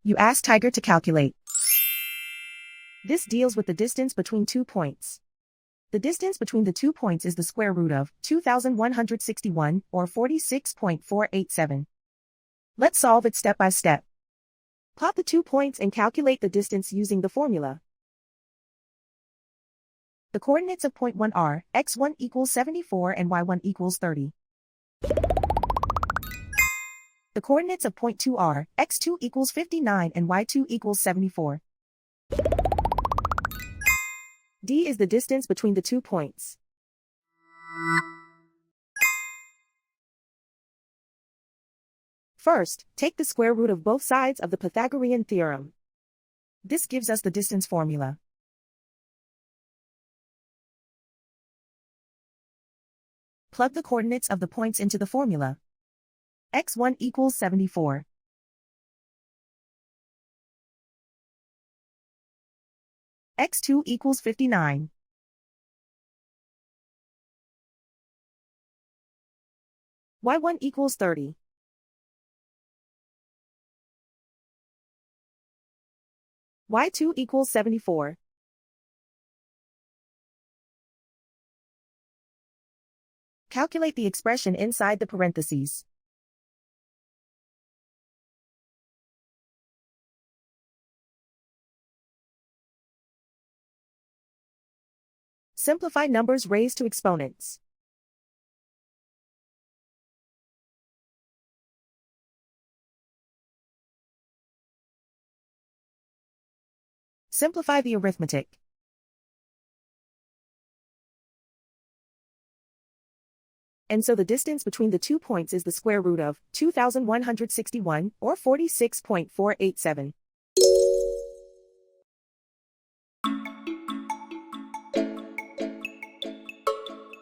You ask Tiger to calculate. This deals with the distance between 2 points. The distance between the 2 points is the square root of 2,161, or 46.487. Let's solve it step by step. Plot the 2 points and calculate the distance using the formula. The coordinates of point 1 are x1 equals 74 and y1 equals 30. The coordinates of point 2 are x2 equals 59 and y2 equals 74. D is the distance between the 2 points. First, take the square root of both sides of the Pythagorean theorem. This gives us the distance formula. Plug the coordinates of the points into the formula. x1 equals 74. x2 equals 59. y1 equals 30. y2 equals 74. Calculate the expression inside the parentheses. Simplify numbers raised to exponents. Simplify the arithmetic. And so the distance between the 2 points is the square root of 2,161, or 46.487.